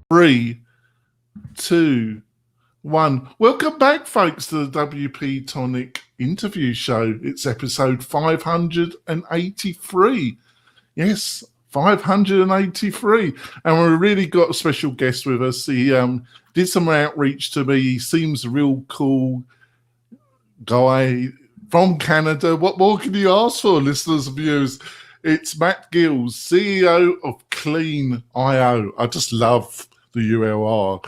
3, 2, 1. Welcome back, folks, to the WP-Tonic interview show. It's episode 583. Yes, 583. And we've really got a special guest with us. He did some outreach to me. He seems a real cool guy from Canada. What more can you ask for, listeners and viewers? It's Matt Gillis, CEO of Clean.io. I just love the ULR.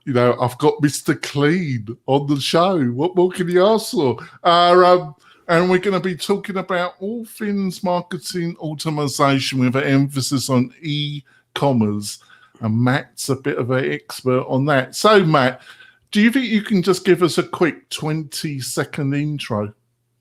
You know, I've got Mr. Clean on the show. What more can you ask for? And we're going to be talking about all things marketing automation with an emphasis on e-commerce. And Matt's a bit of an expert on that. So, Matt, do you think you can just give us a quick 20-second intro?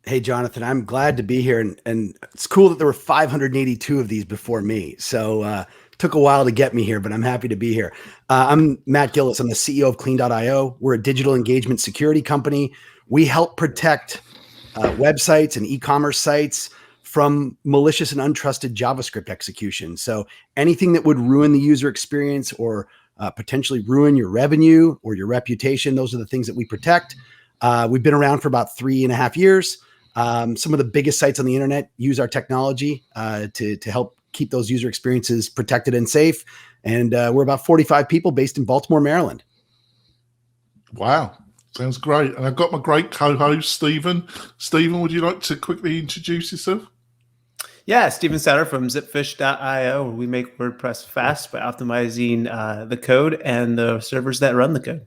Hey, Jonathan, I'm glad to be here. And it's cool that there were 582 of these before me. So it took a while to get me here, but I'm happy to be here. I'm Matt Gillis. I'm the CEO of Clean.io. We're a digital engagement security company. We help protect websites and e-commerce sites from malicious and untrusted JavaScript execution. So anything that would ruin the user experience or potentially ruin your revenue or your reputation, those are the things that we protect. We've been around for about 3.5 years. Some of the biggest sites on the internet use our technology to help keep those user experiences protected and safe. And we're about 45 people based in Baltimore, Maryland. Wow. Sounds great. And I've got my great co-host, Stephen. Stephen, would you like to quickly introduce yourself? Yeah, Stephen Satter from zipfish.io. We make WordPress fast by optimizing the code and the servers that run the code.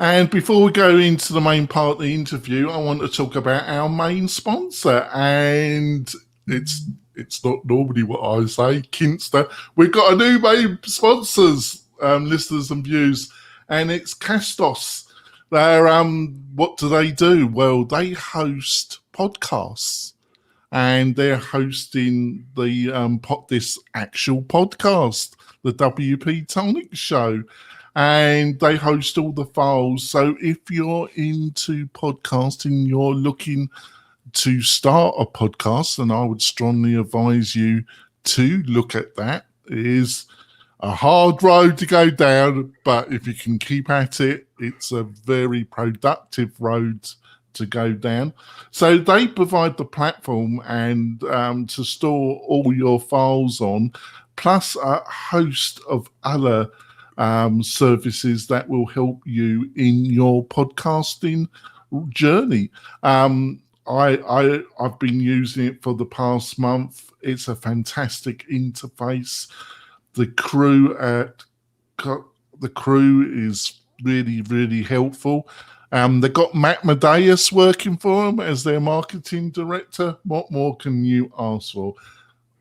And before we go into the main part of the interview, I want to talk about our main sponsor. And it's not normally what I say, Kinster. We've got a new main sponsors, listeners and views, and it's Castos. They're what do they do? Well, they host podcasts, and they're hosting the this actual podcast, the WP-Tonic show. And they host all the files. So if you're into podcasting, you're looking to start a podcast, then I would strongly advise you to look at that. It is a hard road to go down, but if you can keep at it, it's a very productive road to go down. So they provide the platform and to store all your files on, plus a host of other services that will help you in your podcasting journey. I've been using it for the past month. It's a fantastic interface. The crew is really, really helpful. They've got Matt Medeiros working for them as their marketing director. What more can you ask for?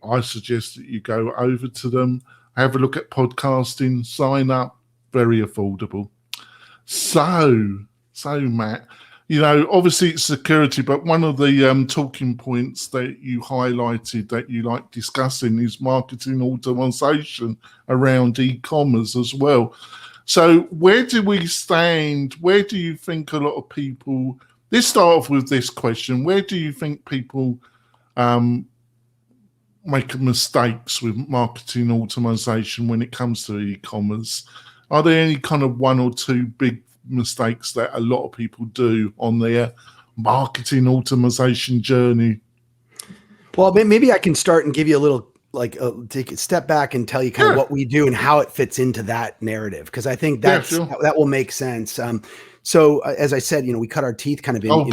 I suggest that you go over to them, have a look at podcasting, sign up, very affordable. So Matt, you know, obviously it's security, but one of the talking points that you highlighted that you like discussing is marketing automation around e-commerce as well. So where do we stand? Where do you think a lot of people, let's start off with this question. Where do you think people make mistakes with marketing automation when it comes to e-commerce? Are there any kind of one or two big mistakes that a lot of people do on their marketing automation journey? Well, maybe I can start and give you a little, take a step back and tell you kind of what we do and how it fits into that narrative, because I think that will make sense. So as I said, you know, we cut our teeth kind of in.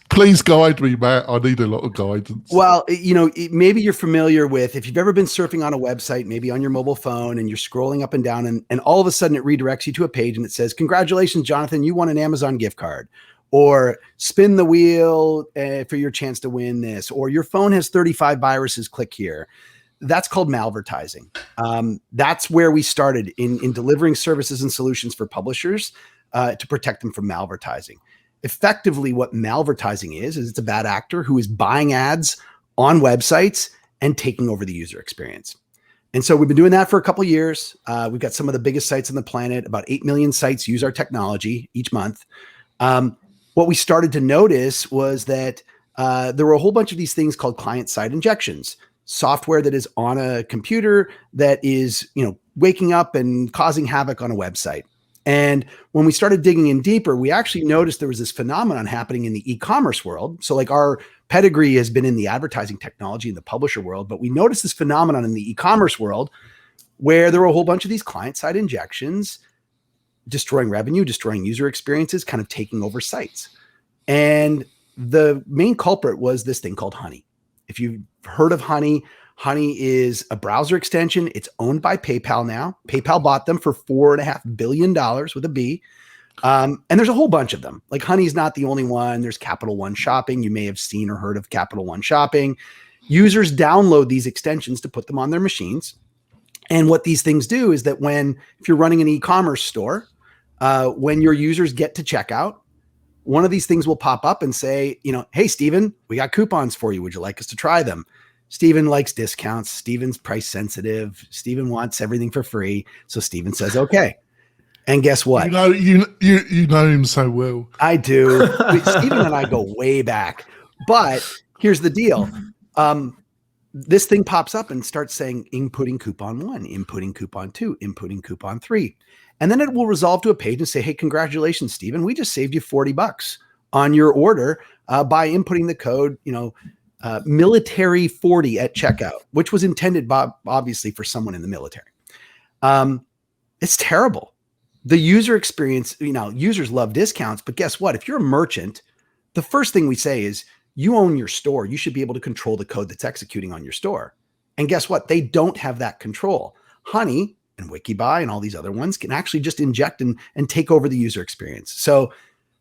Please guide me, Matt. I need a lot of guidance. Well, you know, maybe you're familiar with, if you've ever been surfing on a website, maybe on your mobile phone, and you're scrolling up and down, and all of a sudden it redirects you to a page and it says, "Congratulations, Jonathan, you won an Amazon gift card," or "Spin the wheel for your chance to win this," or "Your phone has 35 viruses, click here." That's called malvertising. That's where we started in delivering services and solutions for publishers to protect them from malvertising. Effectively, what malvertising is it's a bad actor who is buying ads on websites and taking over the user experience. And so we've been doing that for a couple of years. We've got some of the biggest sites on the planet. About 8 million sites use our technology each month. What we started to notice was that there were a whole bunch of these things called client-side injections. Software that is on a computer that is, you know, waking up and causing havoc on a website. And when we started digging in deeper, we actually noticed there was this phenomenon happening in the e-commerce world. So like our pedigree has been in the advertising technology and the publisher world, but we noticed this phenomenon in the e-commerce world where there were a whole bunch of these client-side injections destroying revenue, destroying user experiences, kind of taking over sites. And the main culprit was this thing called Honey. If you've heard of Honey, Honey is a browser extension. It's owned by PayPal now. PayPal bought them for $4.5 billion with a B. And there's a whole bunch of them. Like Honey's not the only one. There's Capital One Shopping. You may have seen or heard of Capital One Shopping. Users download these extensions to put them on their machines. And what these things do is that if you're running an e-commerce store, when your users get to checkout, one of these things will pop up and say, hey, Steven, we got coupons for you. Would you like us to try them? Steven likes discounts. Steven's price sensitive. Steven wants everything for free. So Steven says, okay. And guess what? You know him so well. I do. Steven and I go way back. But here's the deal. This thing pops up and starts saying inputting coupon 1, inputting coupon 2, inputting coupon 3. And then it will resolve to a page and say, hey, congratulations, Steven. We just saved you $40 on your order by inputting the code, military 40 at checkout, which was intended, obviously, for someone in the military. It's terrible. The user experience, users love discounts, but guess what? If you're a merchant, the first thing we say is you own your store. You should be able to control the code that's executing on your store. And guess what? They don't have that control. Honey and Wikibuy and all these other ones can actually just inject and take over the user experience. So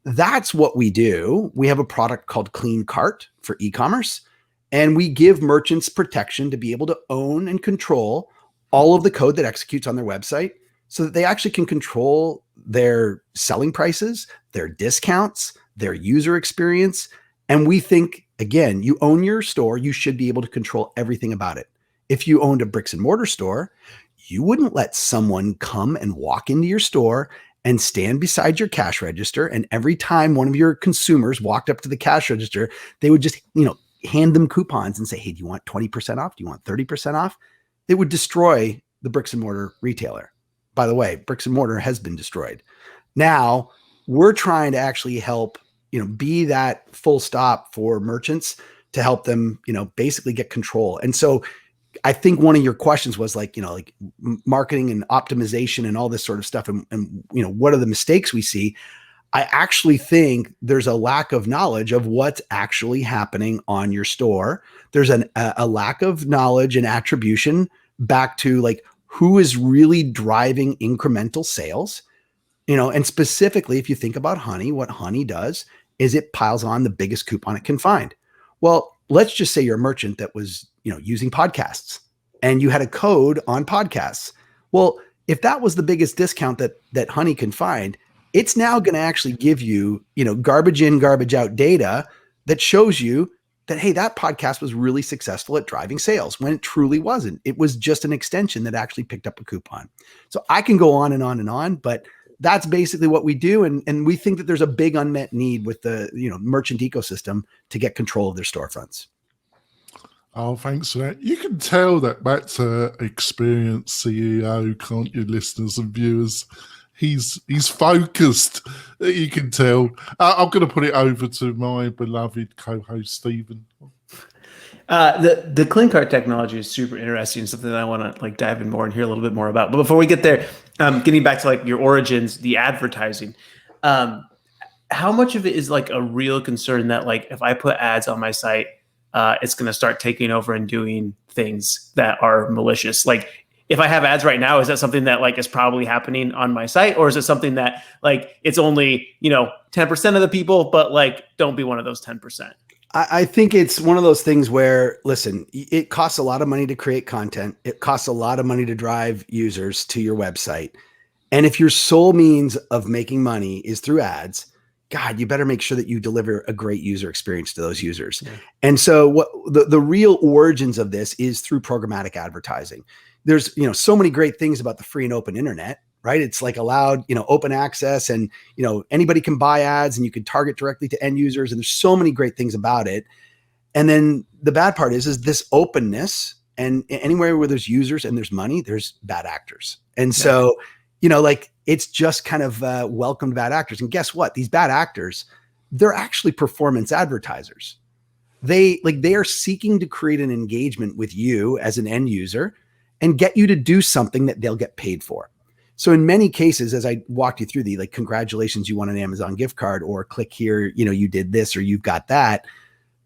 that's what we do. We have a product called Clean Cart for e-commerce, and we give merchants protection to be able to own and control all of the code that executes on their website so that they actually can control their selling prices, their discounts, their user experience. And we think, again, you own your store, you should be able to control everything about it. If you owned a bricks and mortar store, you wouldn't let someone come and walk into your store and stand beside your cash register. And every time one of your consumers walked up to the cash register, they would just, hand them coupons and say, hey, do you want 20% off? Do you want 30% off? It would destroy the bricks and mortar retailer. By the way, bricks and mortar has been destroyed. Now we're trying to actually help, be that full stop for merchants to help them, basically get control. And so I think one of your questions was like marketing and optimization and all this sort of stuff. And what are the mistakes we see? I actually think there's a lack of knowledge of what's actually happening on your store. There's a lack of knowledge and attribution back to like who is really driving incremental sales, and specifically, if you think about Honey, what Honey does is it piles on the biggest coupon it can find. Well, let's just say you're a merchant that was, using podcasts and you had a code on podcasts. Well, if that was the biggest discount that Honey can find, it's now going to actually give you, garbage in, garbage out data that shows you that, hey, that podcast was really successful at driving sales when it truly wasn't. It was just an extension that actually picked up a coupon. So I can go on and on and on, but that's basically what we do. And we think that there's a big unmet need with the, merchant ecosystem to get control of their storefronts. Oh, thanks for that. You can tell that Matt's an experienced CEO, can't you, listeners and viewers? He's focused. You can tell. I'm going to put it over to my beloved co-host, Stephen. The Clean Cart technology is super interesting. Something that I want to dive in more and hear a little bit more about. But before we get there, getting back to your origins, the advertising, how much of it is a real concern that if I put ads on my site, it's going to start taking over and doing things that are malicious? If I have ads right now, is that something that is probably happening on my site, or is it something that it's only 10% of the people, but don't be one of those 10%? I think it's one of those things where, listen, it costs a lot of money to create content. It costs a lot of money to drive users to your website. And if your sole means of making money is through ads, God, you better make sure that you deliver a great user experience to those users. Yeah. And so what the real origins of this is through programmatic advertising. There's, so many great things about the free and open internet, right? It's allowed, open access, and, anybody can buy ads and you can target directly to end users. And there's so many great things about it. And then the bad part is this openness And anywhere where there's users and there's money, there's bad actors. And so, like it's just kind of welcomed bad actors. And guess what? These bad actors, they're actually performance advertisers. They are seeking to create an engagement with you as an end user and get you to do something that they'll get paid for. So in many cases, as I walked you through the like, congratulations, you won an Amazon gift card, or click here, you did this or you've got that.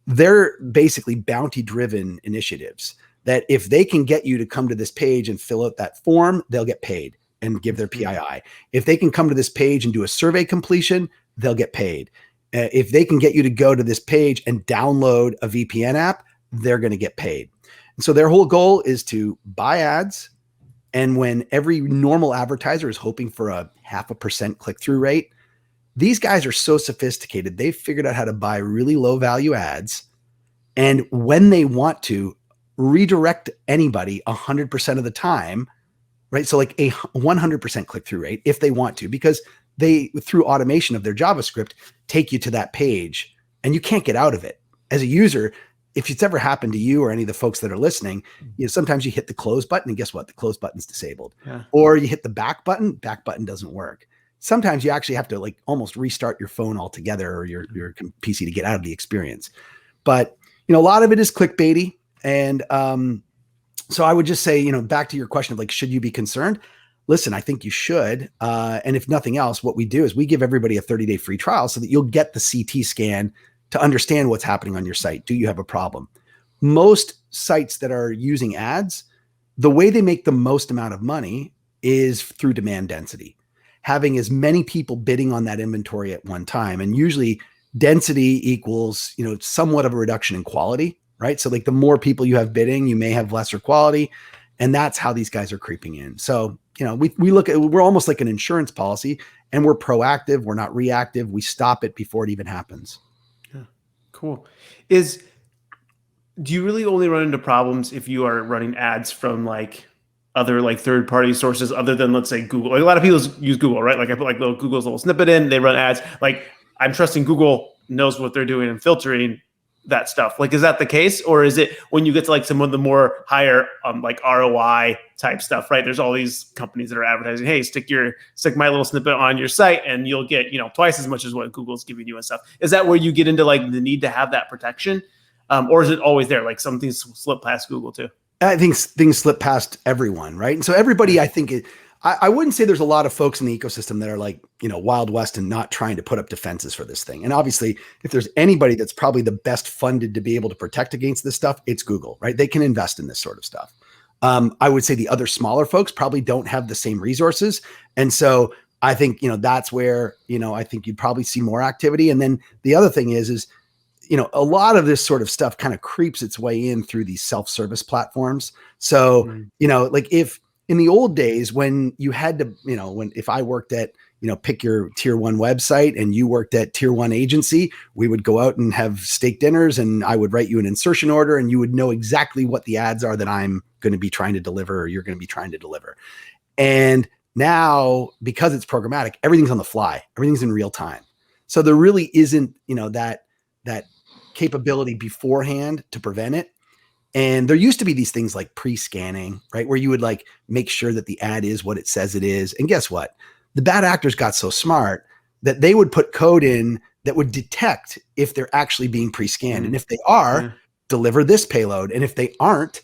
They're basically bounty driven initiatives that if they can get you to come to this page and fill out that form, they'll get paid and give their PII. If they can come to this page and do a survey completion, they'll get paid. If they can get you to go to this page and download a VPN app, they're going to get paid. And so their whole goal is to buy ads. And when every normal advertiser is hoping for a 0.5% click-through rate, these guys are so sophisticated. They've figured out how to buy really low value ads. And when they want to, redirect anybody 100% of the time, right? So like a 100% click-through rate if they want to, because they, through automation of their JavaScript, take you to that page and you can't get out of it. As a user, if it's ever happened to you or any of the folks that are listening, sometimes you hit the close button and guess what? The close button's disabled. Or you hit the back button doesn't work. Sometimes you actually have to like almost restart your phone altogether or your PC to get out of the experience. But, a lot of it is clickbaity. And so I would just say, back to your question of like, should you be concerned? Listen, I think you should. And if nothing else, what we do is we give everybody a 30-day free trial so that you'll get the CT scan to understand what's happening on your site. Do you have a problem? Most sites that are using ads, the way they make the most amount of money is through demand density, having as many people bidding on that inventory at one time. And usually density equals, somewhat of a reduction in quality, right? So like the more people you have bidding, you may have lesser quality. And that's how these guys are creeping in. So, we look at, we're almost like an insurance policy and we're proactive. We're not reactive. We stop it before it even happens. Yeah. Cool. Do you really only run into problems if you are running ads from like other like third-party sources other than, let's say, Google? Like a lot of people use Google, right? Like I put like Google's little snippet in, they run ads. Like I'm trusting Google knows what they're doing and filtering that stuff. Like, is that the case? Or is it when you get to like some of the more higher like ROI type stuff, right? There's all these companies that are advertising, hey, stick my little snippet on your site and you'll get, twice as much as what Google's giving you and stuff. Is that where you get into like the need to have that protection? Or is it always there? Like some things slip past Google too? I think things slip past everyone, right? And so everybody, I think I wouldn't say there's a lot of folks in the ecosystem that are like, Wild West and not trying to put up defenses for this thing. And obviously, if there's anybody that's probably the best funded to be able to protect against this stuff, it's Google, right? They can invest in this sort of stuff. I would say the other smaller folks probably don't have the same resources. And so I think, that's where, I think you'd probably see more activity. And then the other thing is, a lot of this sort of stuff kind of creeps its way in through these self-service platforms. So, like if in the old days when you had to, if I worked at, pick your tier 1 website and you worked at tier 1 agency, we would go out and have steak dinners and I would write you an insertion order and you would know exactly what the ads are that I'm going to be trying to deliver or you're going to be trying to deliver. And now, because it's programmatic, everything's on the fly, everything's in real time. So there really isn't, that capability beforehand to prevent it. And there used to be these things like pre-scanning, right? Where you would like make sure that the ad is what it says it is. And guess what? The bad actors got so smart that they would put code in that would detect if they're actually being pre-scanned. And if they are, deliver this payload. And if they aren't,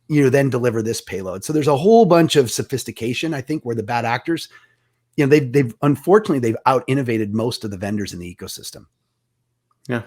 then deliver this payload. So there's a whole bunch of sophistication, I think, where the bad actors, they've unfortunately out innovated most of the vendors in the ecosystem. Yeah.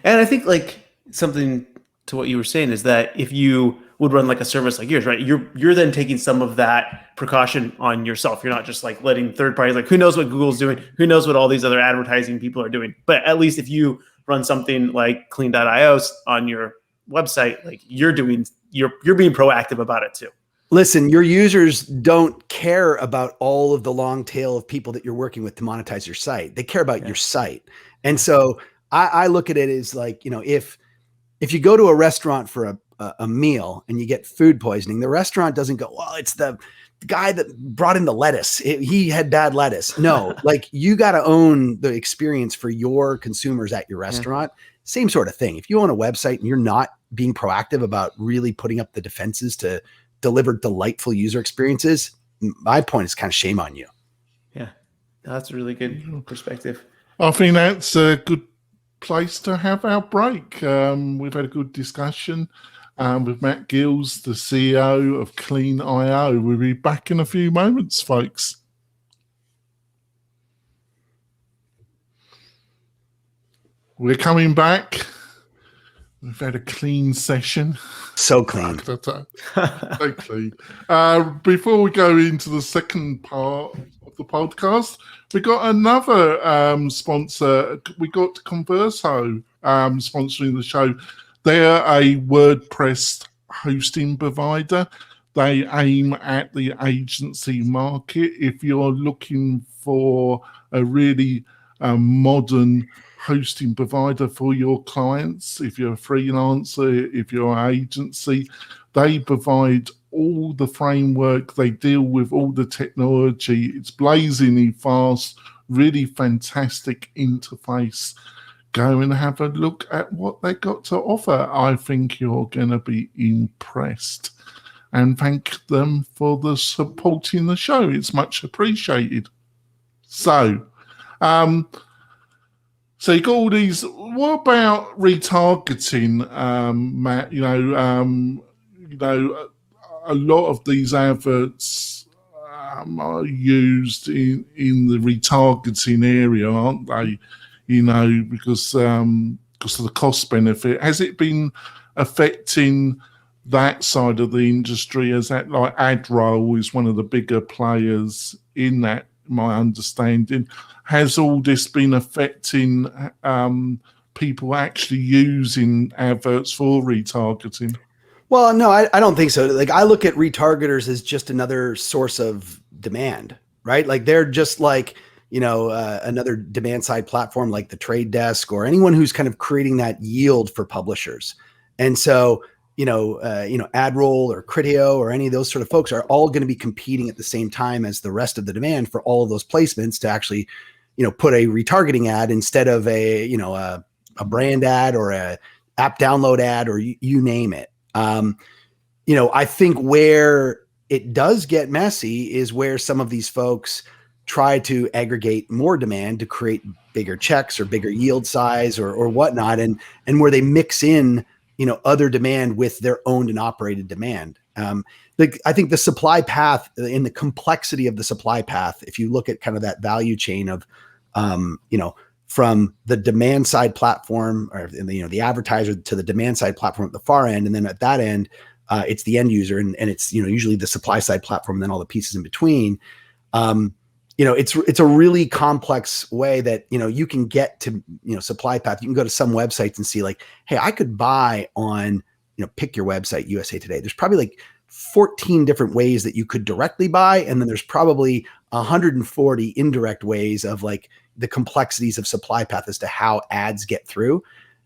And I think like something to what you were saying is that if you would run like a service like yours, right, you're then taking some of that precaution on yourself. You're not just like letting third parties, like who knows what Google's doing, who knows what all these other advertising people are doing. But at least if you run something like clean.io on your website, like you're being proactive about it too. Listen, your users don't care about all of the long tail of people that you're working with to monetize your site. They care about your site. And so I look at it as like, if you go to a restaurant for a meal and you get food poisoning, the restaurant doesn't go, well, it's the guy that brought in the lettuce. He had bad lettuce. No, like you got to own the experience for your consumers at your restaurant. Same sort of thing. If you own a website and you're not being proactive about really putting up the defenses to deliver delightful user experiences, my point is kind of shame on you. Yeah, that's a really good perspective. I think that's a good place to have our break. We've had a good discussion with Matt Gillis, the CEO of Clean.io. We'll be back in a few moments, folks. We're coming back. We've had a clean session. So clean. So clean. Before we go into the second part of the podcast, we got another sponsor. We got Converso sponsoring the show. They're a WordPress hosting provider. They aim at the agency market. If you're looking for a really modern hosting provider for your clients, if you're a freelancer, if you're an agency, they provide all the framework, they deal with all the technology. It's blazingly fast, really fantastic interface. Go and have a look at what they got to offer. I think you're going to be impressed. And thank them for the supporting the show. It's much appreciated. So you got all these. What about retargeting, Matt? A lot of these adverts are used in the retargeting area, aren't they? Because of the cost benefit. Has it been affecting that side of the industry? As that, like, AdRoll is one of the bigger players in that, my understanding. Has all this been affecting people actually using adverts for retargeting? Well, no, I don't think so. Like, I look at retargeters as just another source of demand, right? Like, they're just like, another demand side platform like the Trade Desk or anyone who's kind of creating that yield for publishers. And so, AdRoll or Criteo or any of those sort of folks are all going to be competing at the same time as the rest of the demand for all of those placements to actually, put a retargeting ad instead of a brand ad or a app download ad, or you name it. I think where it does get messy is where some of these folks try to aggregate more demand to create bigger checks or bigger yield size or whatnot, and where they mix in other demand with their owned and operated demand. I think the supply path, in the complexity of the supply path, if you look at kind of that value chain of from the demand side platform, or the advertiser, to the demand side platform at the far end, and then at that end it's the end user, and it's usually the supply side platform, and then all the pieces in between. It's a really complex way that you can get to supply path. You can go to some websites and see, like, hey, I could buy on pick your website, USA Today. There's probably like 14 different ways that you could directly buy, and then there's probably 140 indirect ways of, like, the complexities of supply path as to how ads get through.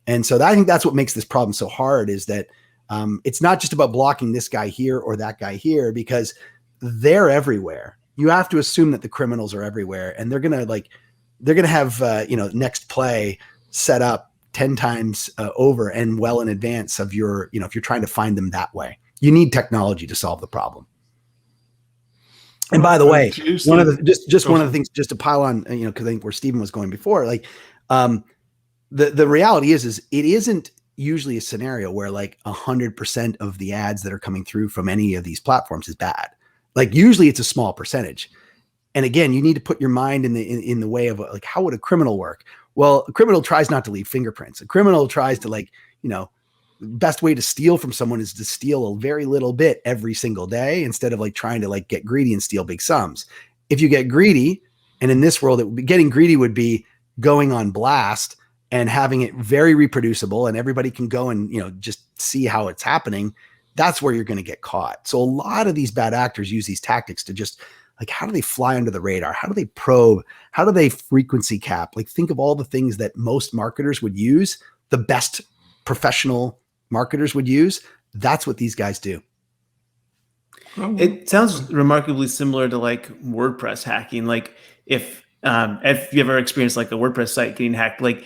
And so I think that's what makes this problem so hard, is that it's not just about blocking this guy here or that guy here, because they're everywhere. You have to assume that the criminals are everywhere, and they're going to have, next play set up 10 times over and well in advance of your, if you're trying to find them that way. You need technology to solve the problem. And by the way, one of the things, just to pile on, because I think where Stephen was going before, like, the reality is it isn't usually a scenario where like 100% of the ads that are coming through from any of these platforms is bad. Like, usually it's a small percentage. And again, you need to put your mind in the way of, like, how would a criminal work? Well, a criminal tries not to leave fingerprints. A criminal tries to, best way to steal from someone is to steal a very little bit every single day, instead of like trying to like get greedy and steal big sums. If you get greedy, and in this world, getting greedy would be going on blast and having it very reproducible, and everybody can go and, just see how it's happening. That's where you're going to get caught. So a lot of these bad actors use these tactics to just, like, how do they fly under the radar? How do they probe? How do they frequency cap? Like, think of all the things that most marketers would use, the best professional marketers would use. That's what these guys do. It sounds remarkably similar to like WordPress hacking. Like, if you ever experienced like a WordPress site getting hacked, like,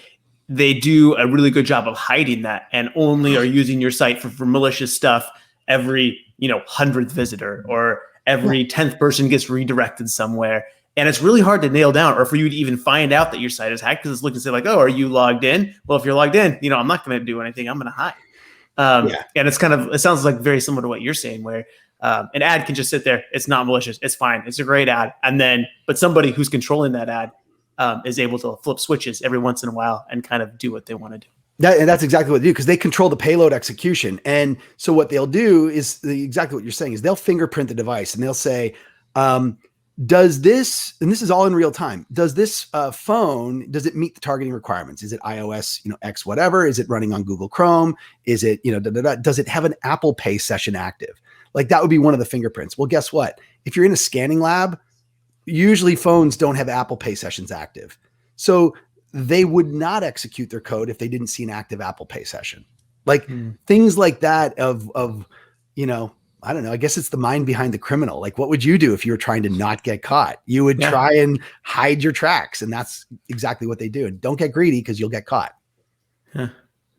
they do a really good job of hiding that and only are using your site for malicious stuff every 100th visitor or every 10th person gets redirected somewhere. And it's really hard to nail down or for you to even find out that your site is hacked because it's looking to say like, oh, are you logged in? Well, if you're logged in, I'm not going to do anything. I'm going to hide. And it sounds like very similar to what you're saying where an ad can just sit there. It's not malicious. It's fine. It's a great ad. But somebody who's controlling that ad is able to flip switches every once in a while and kind of do what they want to do. And that's exactly what they do because they control the payload execution. And so what they'll do is exactly what you're saying is they'll fingerprint the device and they'll say, does this, and this is all in real time, does this phone, does it meet the targeting requirements? Is it iOS, X whatever? Is it running on Google Chrome? Is it, does it have an Apple Pay session active? Like that would be one of the fingerprints. Well, guess what? If you're in a scanning lab, usually phones don't have Apple Pay sessions active. So they would not execute their code if they didn't see an active Apple Pay session. Like things like that of, I don't know, I guess it's the mind behind the criminal. Like what would you do if you were trying to not get caught? You would try and hide your tracks. And that's exactly what they do. And don't get greedy because you'll get caught. Huh.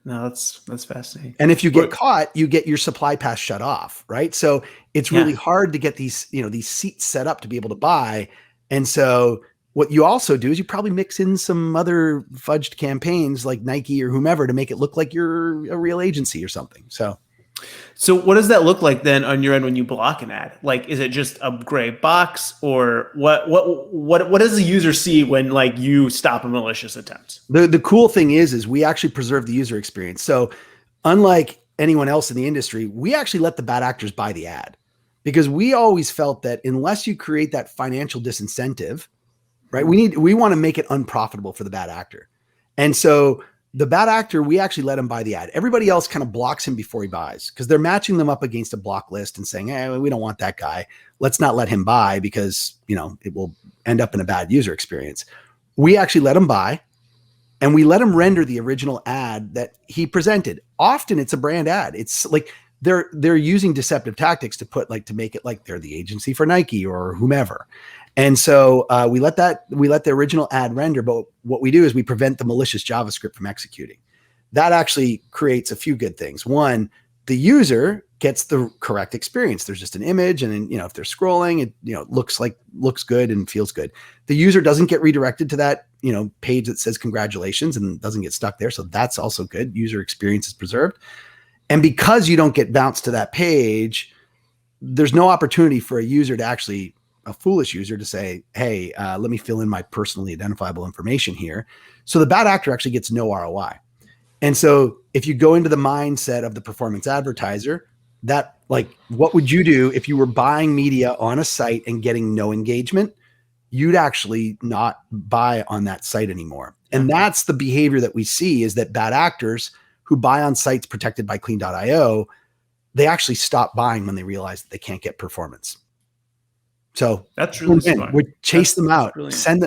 No, that's fascinating. And if you get caught, you get your supply pass shut off, right? So it's really hard to get these, these seats set up to be able to buy. And so what you also do is you probably mix in some other fudged campaigns like Nike or whomever to make it look like you're a real agency or something. So what does that look like then on your end when you block an ad? Like, is it just a gray box or what does the user see when like you stop a malicious attempt? The cool thing is we actually preserve the user experience. So unlike anyone else in the industry, we actually let the bad actors buy the ad because we always felt that unless you create that financial disincentive, right? We want to make it unprofitable for the bad actor. And so the bad actor, we actually let him buy the ad. Everybody else kind of blocks him before he buys because they're matching them up against a block list and saying, hey, we don't want that guy. Let's not let him buy because, it will end up in a bad user experience. We actually let him buy and we let him render the original ad that he presented. Often it's a brand ad. It's like they're using deceptive tactics to make it like they're the agency for Nike or whomever. And so we let the original ad render, but what we do is we prevent the malicious JavaScript from executing. That actually creates a few good things. One, the user gets the correct experience. There's just an image, and then, if they're scrolling, it looks good and feels good. The user doesn't get redirected to that page that says congratulations and doesn't get stuck there. So that's also good. User experience is preserved. And because you don't get bounced to that page, there's no opportunity for a foolish user to say, hey, let me fill in my personally identifiable information here. So the bad actor actually gets no ROI. And so if you go into the mindset of the performance advertiser, what would you do if you were buying media on a site and getting no engagement? You'd actually not buy on that site anymore. And that's the behavior that we see is that bad actors who buy on sites protected by clean.io, they actually stop buying when they realize that they can't get performance. So that's really smart. We chase them out, send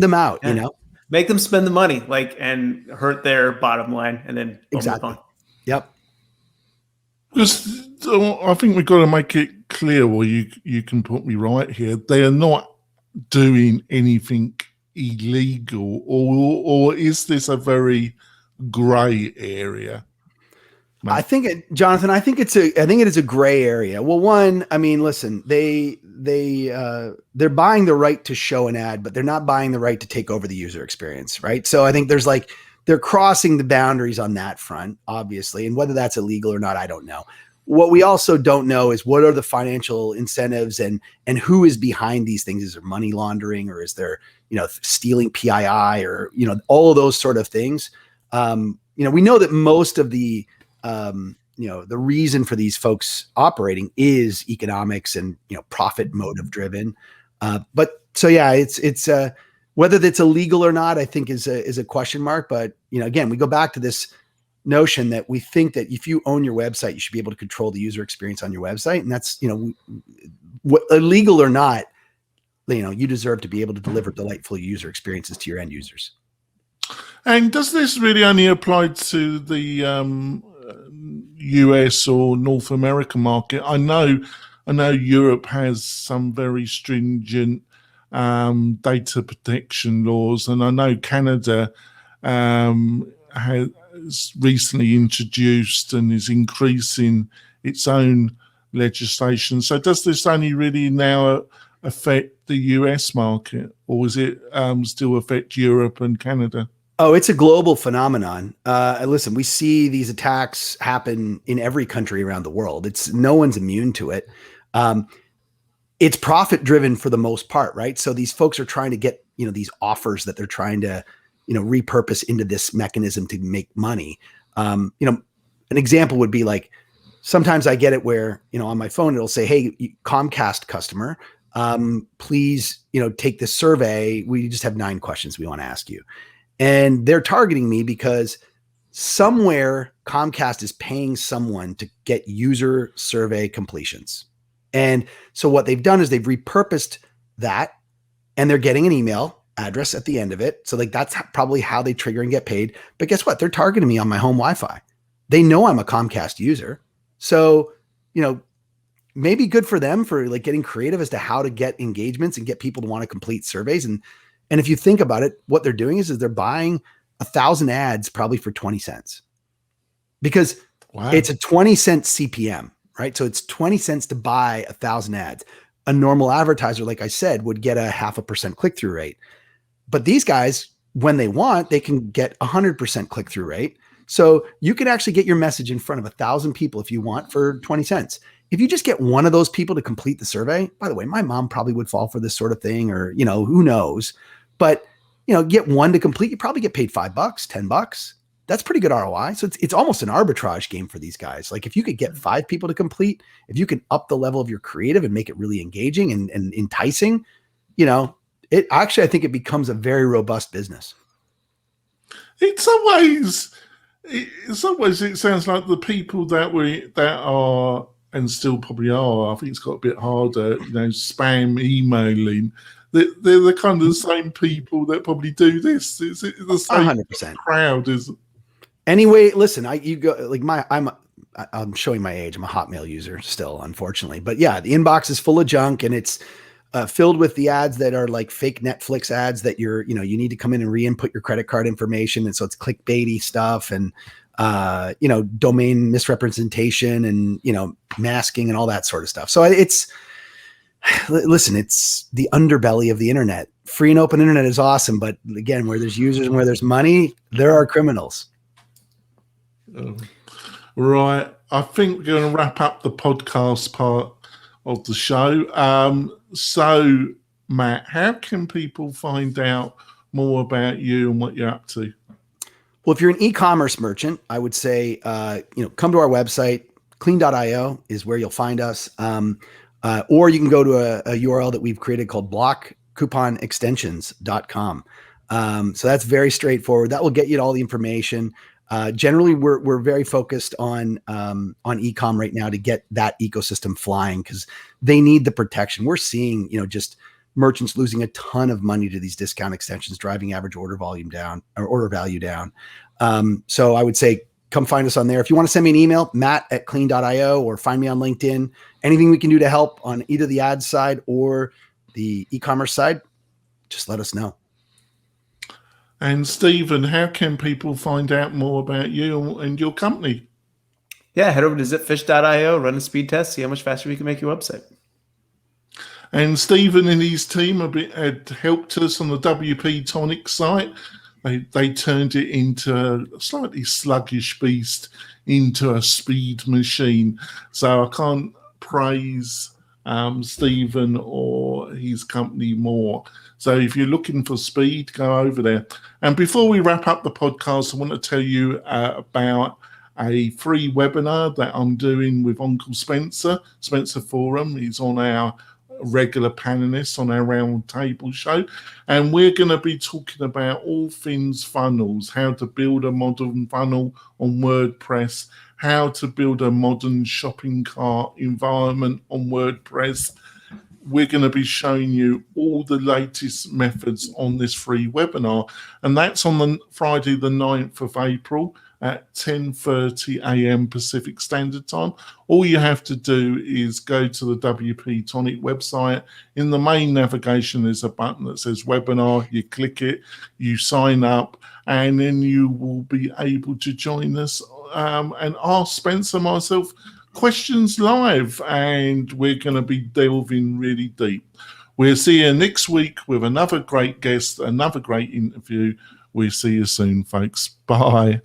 them out, make them spend the money and hurt their bottom line and then exactly. Yep. Because I think we've got to make it clear, or you can put me right here. They are not doing anything illegal, or is this a very gray area? I think Jonathan, I think it is a gray area. Well, one, I mean, listen, they're buying the right to show an ad, but they're not buying the right to take over the user experience, right? So I think they're crossing the boundaries on that front, obviously, and whether that's illegal or not, I don't know. What we also don't know is what are the financial incentives and who is behind these things? Is there money laundering or is there, stealing PII or, all of those sort of things? We know that most of the the reason for these folks operating is economics and, profit motive driven. But so, yeah, it's whether that's illegal or not, I think is a question mark. But, again, we go back to this notion that we think that if you own your website, you should be able to control the user experience on your website. And that's, illegal or not, you deserve to be able to deliver delightful user experiences to your end users. And does this really only apply to the US or North American market? I know Europe has some very stringent data protection laws, and I know Canada has recently introduced and is increasing its own legislation. So does this only really now affect the US market, or is it still affect Europe and Canada? Oh, it's a global phenomenon. Listen, we see these attacks happen in every country around the world. No one's immune to it. It's profit driven for the most part, right? So these folks are trying to get, these offers that they're trying to, repurpose into this mechanism to make money. An example would be like, sometimes I get it where, on my phone, it'll say, hey, Comcast customer, please, take this survey. We just have 9 questions we want to ask you. And they're targeting me because somewhere Comcast is paying someone to get user survey completions. And so what they've done is they've repurposed that, and they're getting an email address at the end of it. So like that's probably how they trigger and get paid. But guess what? They're targeting me on my home Wi-Fi. They know I'm a Comcast user. So, maybe good for them for like getting creative as to how to get engagements and get people to want to complete surveys. And if you think about it, what they're doing is they're buying 1,000 ads probably for 20 cents because it's a 20 cent CPM, right? So it's 20 cents to buy 1,000 ads. A normal advertiser, like I said, would get a 0.5% click-through rate. But these guys, when they want, they can get 100% click-through rate. So you can actually get your message in front of 1,000 people if you want for 20 cents. If you just get one of those people to complete the survey, by the way, my mom probably would fall for this sort of thing, or, who knows, but, get one to complete, you probably get paid $5, $10. That's pretty good ROI. So it's almost an arbitrage game for these guys. Like if you could get 5 people to complete, if you can up the level of your creative and make it really engaging and enticing, it actually, I think it becomes a very robust business. In some ways, it sounds like the people that are, and still probably are, I think it's got a bit harder, spam emailing. They're the kind of the same people that probably do this. It's the same 100%. crowd, is it? Anyway, listen, I'm showing my age. I'm a Hotmail user still, unfortunately. But yeah, the inbox is full of junk, and it's filled with the ads that are like fake Netflix ads that you need to come in and re-input your credit card information. And so it's clickbaity stuff and, domain misrepresentation and, masking and all that sort of stuff. So it's the underbelly of the internet. Free and open internet is awesome. But again, where there's users and where there's money, there are criminals. Right. I think we're going to wrap up the podcast part of the show. So, Matt, how can people find out more about you and what you're up to? Well, if you're an e-commerce merchant, I would say, come to our website. Clean.io is where you'll find us. Or you can go to a URL that we've created called blockcouponextensions.com. So that's very straightforward. That will get you to all the information. Generally, we're very focused on e-com right now to get that ecosystem flying because they need the protection. We're seeing, just merchants losing a ton of money to these discount extensions, driving average order volume down or order value down. So I would say, come find us on there. If you want to send me an email, matt@clean.io, or find me on LinkedIn, anything we can do to help on either the ads side or the e-commerce side, just let us know. And Stephen, how can people find out more about you and your company? Yeah, head over to zipfish.io, run a speed test, see how much faster we can make your website. And Stephen and his team had helped us on the WP-Tonic site. They turned it into a slightly sluggish beast into a speed machine. So I can't praise Stephen or his company more. So if you're looking for speed, go over there. And before we wrap up the podcast, I want to tell you about a free webinar that I'm doing with Uncle Spencer Forum. He's on our regular panelists on our round table show, and we're going to be talking about all things funnels, how to build a modern funnel on WordPress, how to build a modern shopping cart environment on WordPress. We're going to be showing you all the latest methods on this free webinar, and that's on the Friday the 9th of April. at 10:30 a.m. Pacific Standard Time. All you have to do is go to the WP-Tonic website. In the main navigation, there's a button that says webinar. You click it, you sign up, and then you will be able to join us and ask Spencer and myself questions live, and we're going to be delving really deep. We'll see you next week with another great guest, another great interview. We'll see you soon, folks. Bye.